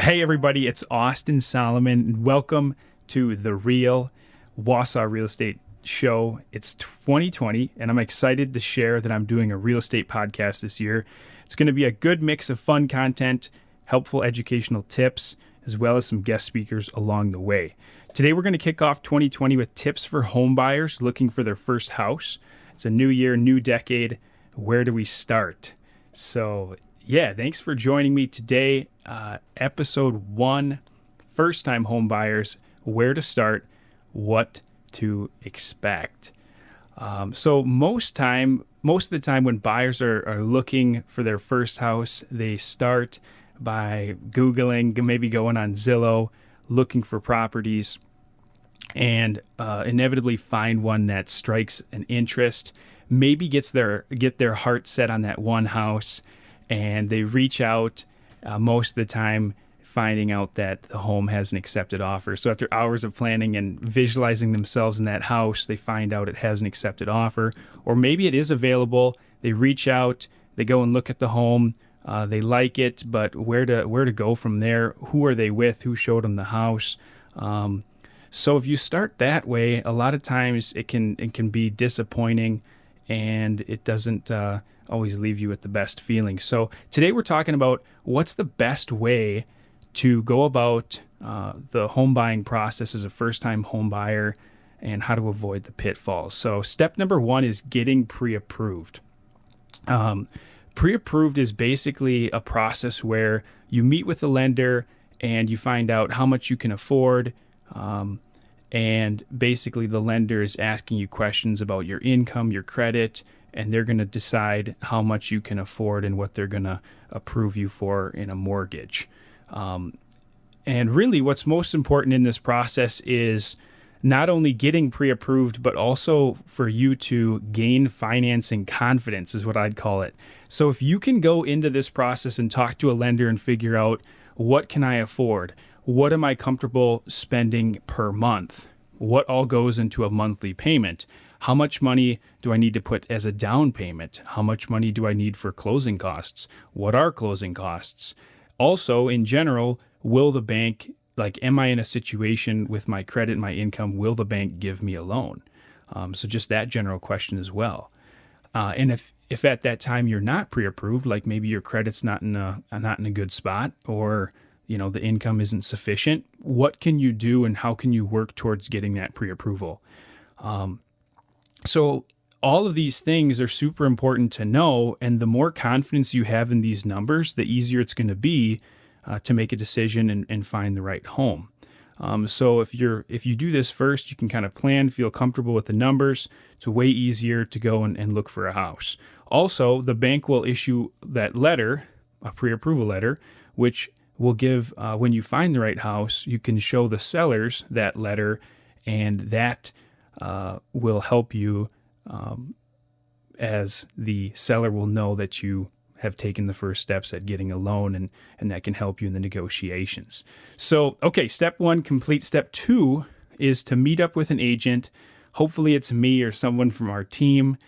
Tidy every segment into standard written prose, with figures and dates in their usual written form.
Hey everybody, it's Austin Solomon, and welcome to the Real Wausau Real Estate Show. It's 2020, and I'm excited to share that I'm doing a real estate podcast this year. It's going to be a good mix of fun content, helpful educational tips, as well as some guest speakers along the way. Today we're going to kick off 2020 with tips for home buyers looking for their first house. It's a new year, new decade. Where do we start? So yeah, thanks for joining me today. Episode 1, first-time home buyers, where to start, what to expect. So most of the time when buyers are looking for their first house, they start by Googling, maybe going on Zillow, looking for properties, and inevitably find one that strikes an interest, maybe get their heart set on that one house, and they reach out, most of the time finding out that the home has an accepted offer. So after hours of planning and visualizing themselves in that house, they find out it has an accepted offer, or maybe it is available. They reach out, they go and look at the home, they like it, but where to go from there? Who are they with? Who showed them the house? So if you start that way, a lot of times it can be disappointing, and it doesn't always leave you with the best feeling. So today we're talking about what's the best way to go about the home buying process as a first-time home buyer and how to avoid the pitfalls. So step number 1 is getting pre-approved. Pre-approved is basically a process where you meet with the lender and you find out how much you can afford, and basically the lender is asking you questions about your income, your credit, and they're going to decide how much you can afford and what they're going to approve you for in a mortgage. And really what's most important in this process is not only getting pre-approved, but also for you to gain financing confidence is what I'd call it. So if you can go into this process and talk to a lender and figure out, what can I afford? What am I comfortable spending per month? What all goes into a monthly payment? How much money do I need to put as a down payment? How much money do I need for closing costs? What are closing costs? Also, in general, will the bank, am I in a situation with my credit and my income, will the bank give me a loan? So just that general question as well. And if at that time you're not pre-approved, like maybe your credit's not in a good spot, or the income isn't sufficient, what can you do and how can you work towards getting that pre-approval? So all of these things are super important to know, and the more confidence you have in these numbers, the easier it's going to be to make a decision and find the right home. So if you do this first, you can kind of plan, feel comfortable with the numbers. It's way easier to go and look for a house. Also, the bank will issue that letter, a pre-approval letter, which will give, when you find the right house, you can show the sellers that letter, and that will help you, as the seller will know that you have taken the first steps at getting a loan, and that can help you in the negotiations. So, okay, step 1 complete. Step 2 is to meet up with an agent. Hopefully it's me or someone from our team.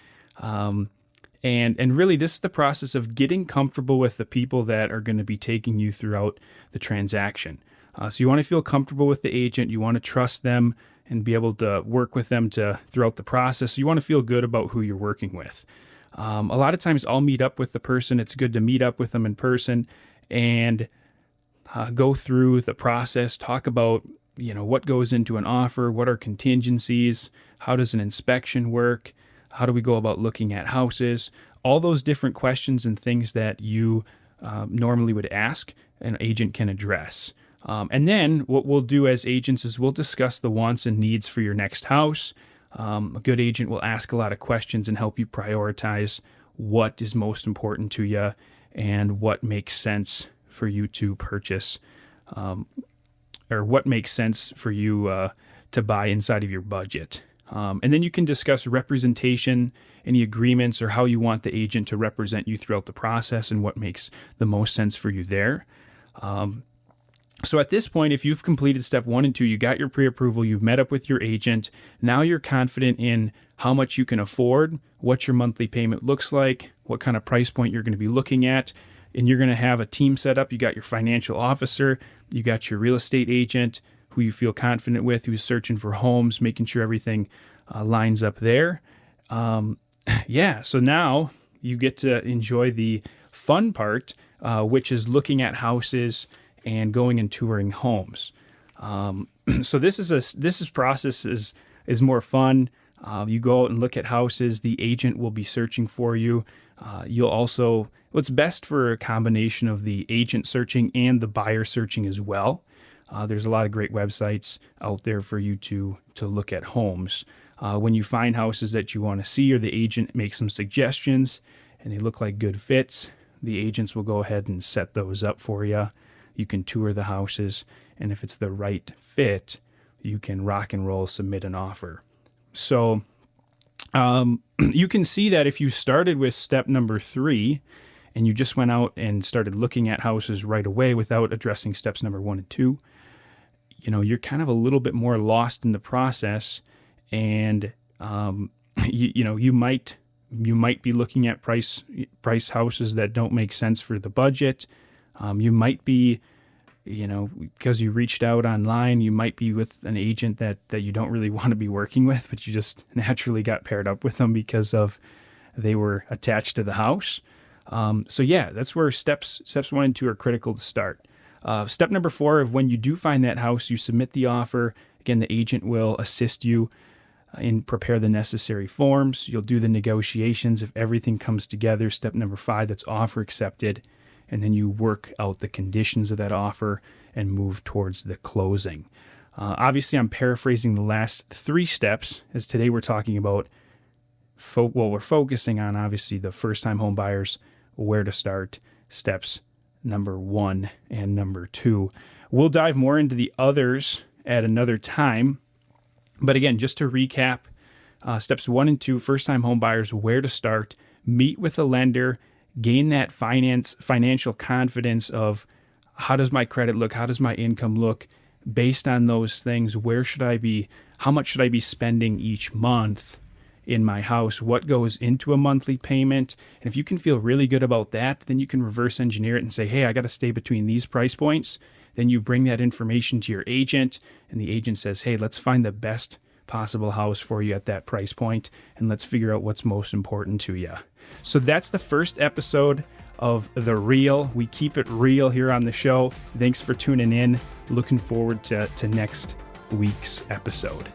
And really this is the process of getting comfortable with the people that are going to be taking you throughout the transaction. So you want to feel comfortable with the agent. You want to trust them and be able to work with them throughout the process. So you want to feel good about who you're working with. A lot of times I'll meet up with the person. It's good to meet up with them in person and go through the process, talk about, what goes into an offer, what are contingencies, how does an inspection work, how do we go about looking at houses, all those different questions and things that you normally would ask, an agent can address. And then what we'll do as agents is we'll discuss the wants and needs for your next house. A good agent will ask a lot of questions and help you prioritize what is most important to you and what makes sense for you to purchase, or what makes sense for you to buy inside of your budget. And then you can discuss representation, any agreements, or how you want the agent to represent you throughout the process and what makes the most sense for you there. So at this point, if you've completed step 1 and 2, you got your pre-approval, you've met up with your agent, now you're confident in how much you can afford, what your monthly payment looks like, what kind of price point you're going to be looking at. and you're going to have a team set up. You got your financial officer, you got your real estate agent who you feel confident with, who's searching for homes, making sure everything lines up there. So now you get to enjoy the fun part, which is looking at houses and going and touring homes. So this process is more fun. You go out and look at houses. The agent will be searching for you. You'll also, what's best for a combination of the agent searching and the buyer searching as well. There's a lot of great websites out there for you to look at homes. When you find houses that you want to see, or the agent makes some suggestions and they look like good fits, the agents will go ahead and set those up for you. You can tour the houses, and if it's the right fit, you can rock and roll, submit an offer. So you can see that if you started with step number 3 and you just went out and started looking at houses right away without addressing steps number 1 and 2, you're kind of a little bit more lost in the process, and you might be looking at price houses that don't make sense for the budget. You might be, because you reached out online, you might be with an agent that you don't really want to be working with, but you just naturally got paired up with them because of they were attached to the house. That's where steps 1 and 2 are critical to start. Step number 4, of when you do find that house, you submit the offer. Again, the agent will assist you and prepare the necessary forms. You'll do the negotiations. If everything comes together, step number 5, that's offer accepted. And then you work out the conditions of that offer and move towards the closing. Obviously, I'm paraphrasing the last 3 steps, as today we're talking about, we're focusing on, obviously, the first-time home buyers, where to start, steps number 1 and number 2. We'll dive more into the others at another time. But again, just to recap, steps 1 and 2, first-time home buyers, where to start, meet with a lender, gain that financial confidence of how does my credit look, how does my income look. Based on those things, how much should I be spending each month in my house, what goes into a monthly payment. And if you can feel really good about that, then you can reverse engineer it and say, hey, I got to stay between these price points. Then you bring that information to your agent, and the agent says, hey, let's find the best possible house for you at that price point, and let's figure out what's most important to you. So that's the first episode of The Real. We keep it real here on the show. Thanks for tuning in. Looking forward to next week's episode.